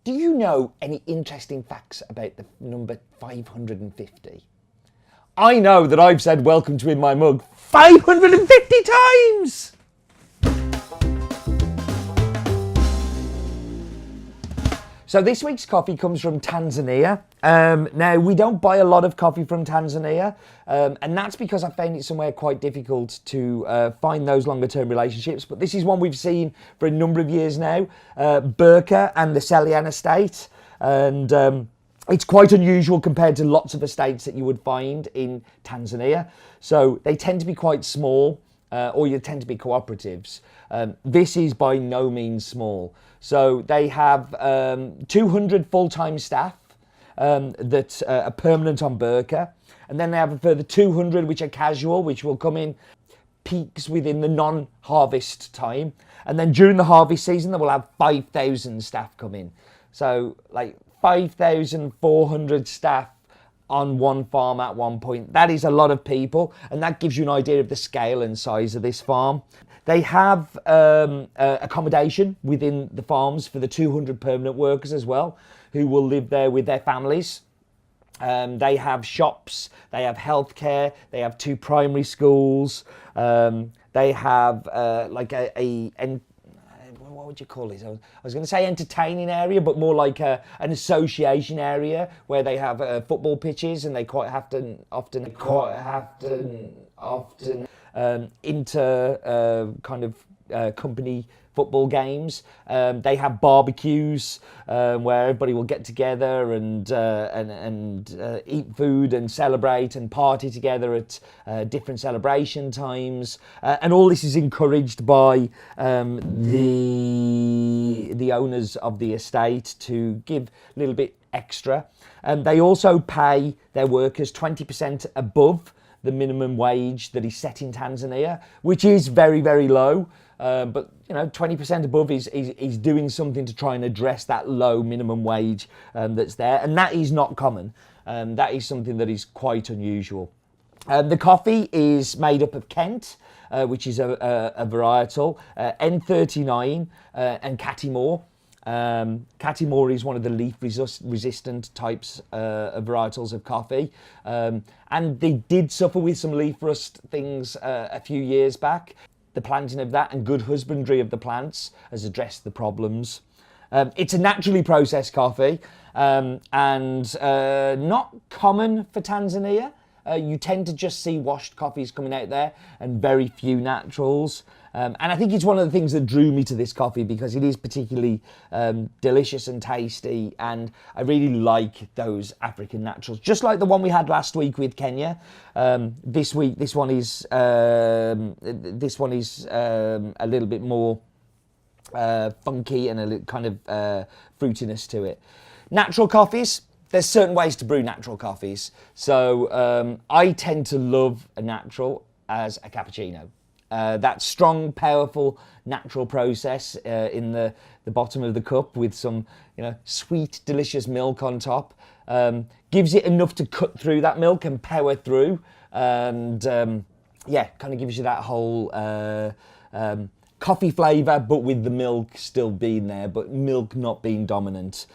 Do you know any interesting facts about the number 550? I know that I've said welcome to In My Mug 550 times! So this week's coffee comes from Tanzania. Now, we don't buy a lot of coffee from Tanzania, and that's because I found it somewhere quite difficult to find those longer term relationships. But this is one we've seen for a number of years now, Burka and the Selian estate. And it's quite unusual compared to lots of estates that you would find in Tanzania. So they tend to be quite small, or you tend to be cooperatives. This is by no means small. So they have 200 full-time staff that are permanent on Burka. And then they have a further 200 which are casual, which will come in peaks within the non-harvest time. And then during the harvest season, they will have 5,000 staff come in. So like 5,400 staff on one farm at one point. That is a lot of people, and that gives you an idea of the scale and size of this farm. They have accommodation within the farms for the 200 permanent workers as well, who will live there with their families. They have shops, they have healthcare, they have 2 primary schools, they have what would you call it? I was going to say entertaining area, but more like an association area where they have football pitches, and they quite often company football games. They have barbecues where everybody will get together and eat food and celebrate and party together at different celebration times. And all this is encouraged by the owners of the estate to give a little bit extra. They also pay their workers 20% above the minimum wage that is set in Tanzania, which is very, very low. But you know, 20% above is doing something to try and address that low minimum wage that's there, and that is not common. That is something that is quite unusual. The coffee is made up of Kent, which is a varietal, N39, and Catimore. Catimore is one of the leaf resistant types of varietals of coffee, and they did suffer with some leaf rust things a few years back. The planting of that and good husbandry of the plants has addressed the problems. It's a naturally processed coffee, and not common for Tanzania. You tend to just see washed coffees coming out there and very few naturals. And I think it's one of the things that drew me to this coffee, because it is particularly delicious and tasty, and I really like those African naturals, just like the one we had last week with Kenya. This one is a little bit more funky and a little kind of fruitiness to it. Natural coffees. There's certain ways to brew natural coffees. So I tend to love a natural as a cappuccino. That strong, powerful, natural process in the bottom of the cup with some, sweet, delicious milk on top, gives it enough to cut through that milk and power through, and kind of gives you that whole coffee flavour, but with the milk still being there, but milk not being dominant.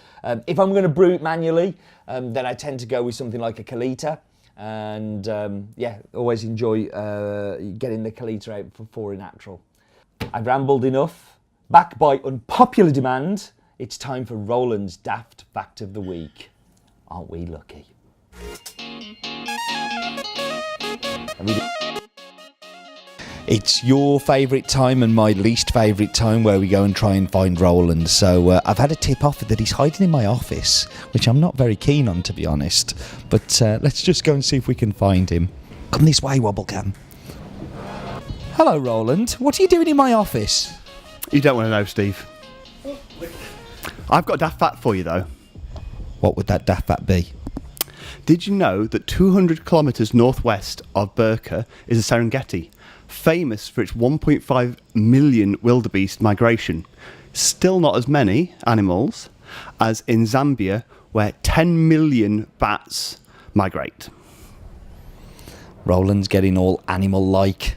If I'm going to brew it manually, then I tend to go with something like a Kalita. And always enjoy getting the Kalita out for a natural. I've rambled enough. Back by unpopular demand, it's time for Roland's Daft Fact of the Week. Aren't we lucky? It's your favourite time and my least favourite time where we go and try and find Roland. So I've had a tip off that he's hiding in my office, which I'm not very keen on, to be honest. But let's just go and see if we can find him. Come this way, Wobblecam. Hello, Roland. What are you doing in my office? You don't want to know, Steve. I've got a daft fact for you, though. What would that daft fact be? Did you know that 200 kilometres northwest of Burka is the Serengeti, famous for its 1.5 million wildebeest migration? Still not as many animals as in Zambia, where 10 million bats migrate. Roland's getting all animal-like.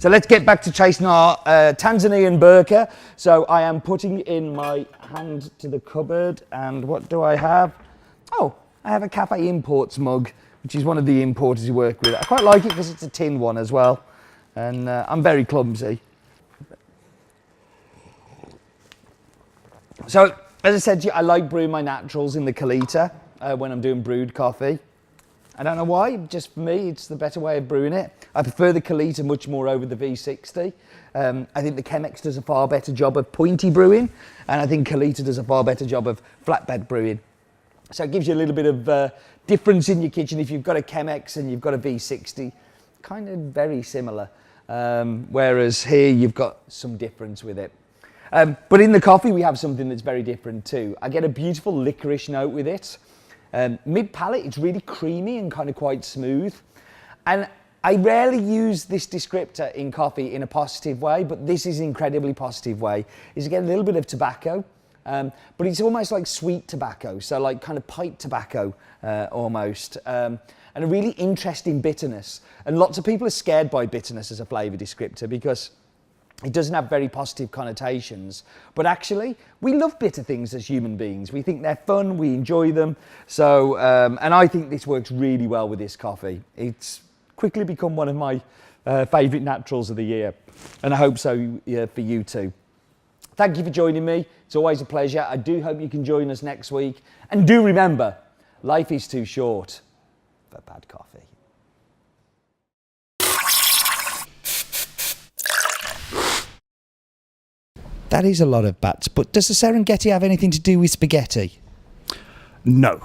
So let's get back to chasing our Tanzanian Burka. So I am putting in my hand to the cupboard, and what do I have? Oh, I have a Cafe Imports mug, which is one of the importers we work with. I quite like it because it's a tin one as well, and I'm very clumsy. So, as I said to you, I like brewing my naturals in the Kalita when I'm doing brewed coffee. I don't know why, just for me, it's the better way of brewing it. I prefer the Kalita much more over the V60. I think the Chemex does a far better job of pointy brewing, and I think Kalita does a far better job of flatbed brewing. So it gives you a little bit of difference in your kitchen if you've got a Chemex and you've got a V60. Kind of very similar, whereas here you've got some difference with it. But in the coffee we have something that's very different too. I get a beautiful licorice note with it. Mid-palate, it's really creamy and kind of quite smooth. And I rarely use this descriptor in coffee in a positive way, but this is an incredibly positive way. Is you get a little bit of tobacco, but it's almost like sweet tobacco, so like kind of pipe tobacco almost. And a really interesting bitterness. And lots of people are scared by bitterness as a flavour descriptor because it doesn't have very positive connotations, but actually we love bitter things as human beings. We think they're fun, we enjoy them. So, and I think this works really well with this coffee. It's quickly become one of my favourite naturals of the year, and I hope so for you too. Thank you for joining me. It's always a pleasure. I do hope you can join us next week. And do remember, life is too short for bad coffee. That is a lot of bats, but does the Serengeti have anything to do with spaghetti? No.